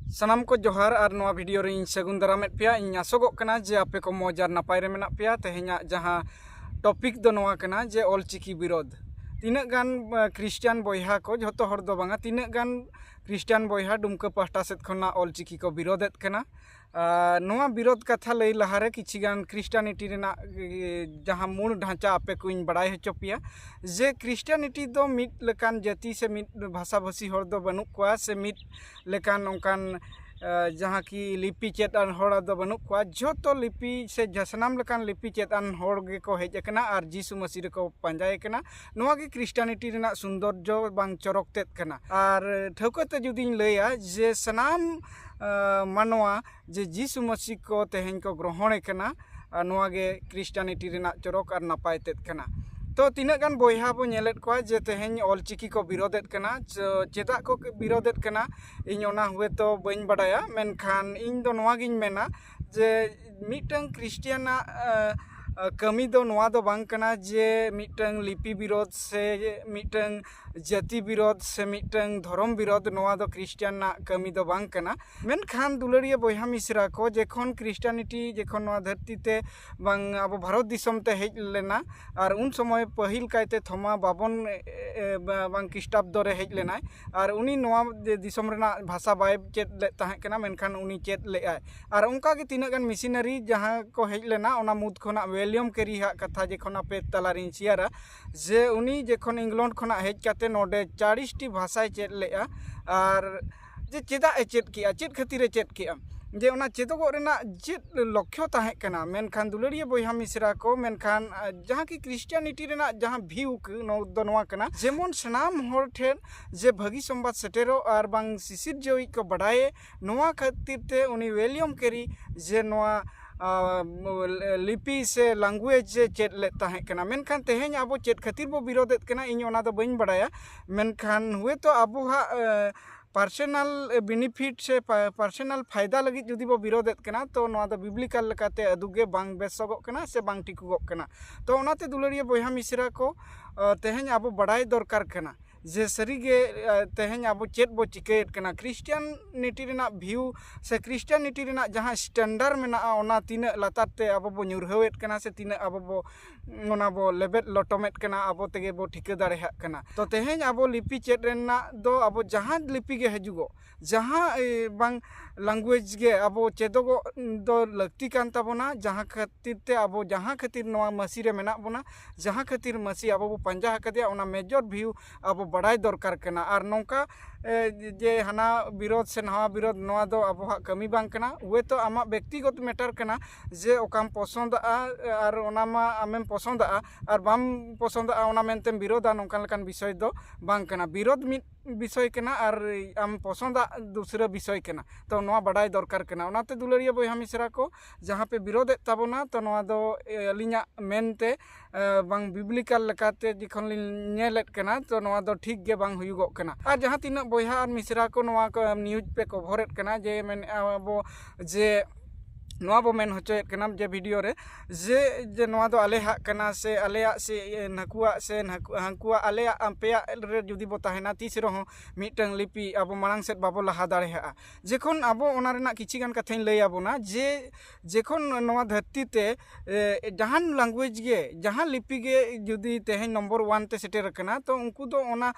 सानाम को जोहार और नवा वीडियो रे सगुन दारामेद पे इन आसोगोग कना जे आपे को मौज और नपाय रे मेना पे तेहेኛ जहां टॉपिक दो नवा कना जे ऑलचिकी विरोध तीना गान क्रिश्चियन बॉयहा को जतो हर दो बांगा तीना गान क्रिश्चियन बॉयहा दुमका पास्टा सेत खना ऑलचिकी को विरोधेत कना नवा विरोध कथा लई लहारे किछि गान क्रिश्चियनिटी रेना जहां मूल ढांचा आपे को इन बड़ाई हचो पिया जे क्रिश्चियनिटी दो मिट लेकान जाति से मिट भाषा भाषी हर दो बनुक कोआ से मिट लेकान ओंकान जहाँ की लिपि चेतान हर दो बनुक कोआ जोतो लिपि से जसनाम लेकान लिपि चेतान हर गे को हेज कना आर जीसु मसीह को पंजाय कना नवा के क्रिश्चियनिटी रेना सौंदर्य बांग चरक तेत कना आर ठौकते जुदिन लैया जे सनाम मानवा जे जीसु मसीह को तेहेन को ग्रहण कना नवा गे क्रिश्चियनिटी रेना चरक और नपाय तेत कना तो तीना गान बॉयहा बो नेलेत कोआ जे तेहेन ऑलचिकी को विरोधेत कना चेदा को विरोधेत कना इन ओना हुए तो बइन बडाया मेनखान इन दो नवा गिन मेना जे मिटंग क्रिश्चियना कमी दो नवा दो बांग कना जे मिटंग लिपि विरोध से मिटंग जाति विरोध से मिटंग धर्म विरोध नवा दो क्रिश्चियन ना कमी दो बांग कना मेनखान दुलरिया बॉयहा मिसरा को जेखन क्रिश्चियनिटी जेखन नवा धरती ते बांग अब भारत दिसम ते हेज लेना और उन समय पहिल कायते थमा बाबन बांग ख्रीष्टाब्द रे हेज लेनाय और उनी नवा दिसम रेना भाषा बाय चेत ले ताहे कना मेनखान उनी चेत ले आय और उनका के तीना गान मिशनरी जहां को हेज लेना ओना मुद खना विलियम कैरी हा कथा जेखन आपे तलारिन शेयरा जे उनी जेखन इंग्लैंड खना हेज काते नोडे 40 टी भाषाय चेत लेआ और जे चेदा चेत किया चेत खातिर चेत किया जे ओना चेदोगो रेना चेत लक्ष्य ताहे कना मेनखान दुलरिया बॉयहा मिसरा को मेनखान जहां की क्रिश्चियनिटी रेना जहां भ्यू दो नवा कना जेमन सनाम हर ठेन जे भागी संबाद सेटेरो और बांग सिसिर जोई को बढ़ाए नवा खातिर ते उनी विलियम कैरी जे नवा लिपि से लैंग्वेज चेत ले ताहे कना मेनखान तेहेñ आबो चेत खातिर बो विरोधेत कना इन ओना दो बइन बडाया मेनखान हुए तो आबो हा पर्सनल बेनिफिट से पर्सनल फायदा लगी जुदी बो विरोधेत कना तो नवा दो बिब्लिकल लेकाते अदुगे बांग बेसगोग कना से बांग टिकुगोग कना तो ओनाते दुलरिया बॉयहा मिसरा को तेहेñ आबो बडाय दरकार कना जे सरीगे तेहेñ आबो चेत बो चिकेत कना क्रिश्चियनिटी रेना भ्यू से क्रिश्चियनिटी रेना जहां स्टैंडर्ड मेना ओना तीना लाताते आबो बो न्युरहवेत कना से तीना आबो बो ओना बो लेबेट लटोमेत कना आबो तेगे बो ठिका दाड़ेहा कना तो तेहेñ आबो लिपि चेत रेना दो आबो जहां लिपि गे हजुगो जहां बांग लैंग्वेज गे आबो चेदोगो दो लक्ति कान ताबोना जहां खातिर ते आबो जहां खातिर नवा मसी रे मेना बोना जहां खातिर मसी आबो बो पंजा हकदिया ओना मेजर भ्यू आबो बड़ाई दरकार कना और नौका जे हाना विरोध से नवा विरोध नवा दो आबो कमी बांग कना वे तो आमा व्यक्तिगत मैटर कना जे ओकाम पसंद और ओनामा आमेम पसंद और बाम पसंद ओना मेनतेम विरोधा नौका लेकान विषय दो बांग कना विरोध मिट विषय कना और आम पसंद दूसरा विषय कना तो नवा बड़ाई दरकार कना ओनाते दुलरिया बॉयहा मिसरा को जहाँ पे विरोधेत ताबोना तो नवा दो अलिङा मेनते बांग बिब्लिकल लेकाते जिखन लिन नेलेत कना तो नवा दो ठीक गे बांग हुयुगोग कना और जहाँ तीना बॉयहा और मिसरा को नवा को न्यूज पे कभरेत कना जे मेन आबो जे नवा बो मेन होचोयेत कना जे वीडियो रे जे नवा दो आले हाक कना से आलेया से नकुआ से हांकुआ आलेया आपेया रे जुदी बो ताहेना तीस रहो मिटंग लिपि आबो मांग सेत बाबो लहा दाड़ेहा जेखन आबो ओना रेना किछि गान कथाइन लई आबोना जे जेखन नवा धरती ते जहान लैंग्वेज गे जहां लिपि गे जुदी तेहेñ नंबर 1 ते सेटेर कना तो उनको दो ओना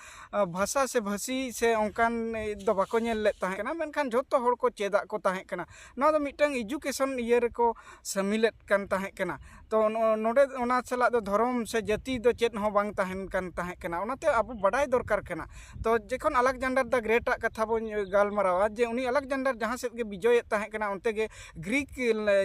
भाषा से भाषी से ओंकान दो बाको नेल ले ताहे कना मेनखान झोतो हर को चेदा को ताहे कना नवा दो मिटंग एजुकेशन ये को समिलेत कान ताहे कना तो नोडे ओना सला दो धर्म से जाति दो चेत हो बांग ताहेन कान ताहे कना ओनाते अब बड़ाई दरकार कना तो जेखन अलेक्जेंडर द ग्रेट कथा बो गालमारावा जे उनी अलेक्जेंडर जहां सेत गे विजय ताहे कना उनते गे ग्रीक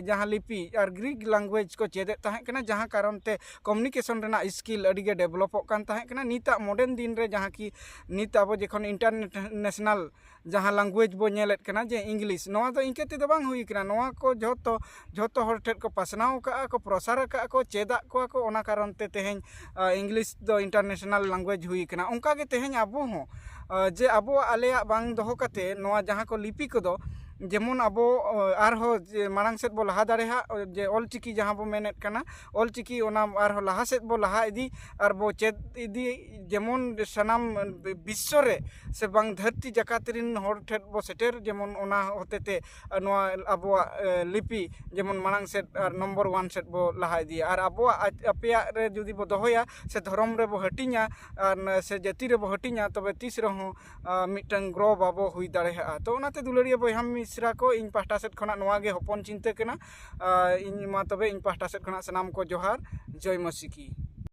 जहां लिपि और ग्रीक लैंग्वेज को चेदे ताहे कना जहां कारण ते कम्युनिकेशन रेना स्किल अडी गे डेवलप कान ताहे कना नीता मॉडर्न दिन रे जहां की नीत अब जेखन इंटरनेशनल जहां लैंग्वेज बो नेलेत कना जे इंग्लिश नवा दो इंकेते दो बांग हुई कना नवा को जोतो हर ठेट को पासनाव का को प्रसार का को चेदा को ओना कारण ते तेहेñ इंग्लिश दो इंटरनेशनल लैंग्वेज हुई कना उनका गे तेहेñ आबो हो जे आबो आलेया बांग दोहो कते नवा जहां को लिपि को दो जेमन आबो आरहो मांग सेद बो लहा दाड़ेहा जे ऑलचिकी जहाँ बो मेनेत कना ऑलचिकी ओना आरहो लहा सेद बो लहा इदी आर बो चेद इदी जेमन सानाम विश्व रे से बांग धरती जाकात रिन हर ठेद बो सेटेर जेमन ओना होतेते नोआ आबोआ लिपि जेमन मांग सेद आर नंबर 1 सेद बो लहा इदी आर आबोआ अपेया रे जुदी बो दोहोया से धर्म रे बो हटिnya आर से जाति रे बो हटिnya तबे तीस रहो मिटन ग्रो बाबो हुई दाड़ेहा तो ओनाते दुलरिया बोयहा मिश्रा को इन पाहटा सेद खना नोआ गे हपन चिंता कना इन मा तबे इन पाहटा सेद खना सनाम को जोहार जय मसीकी।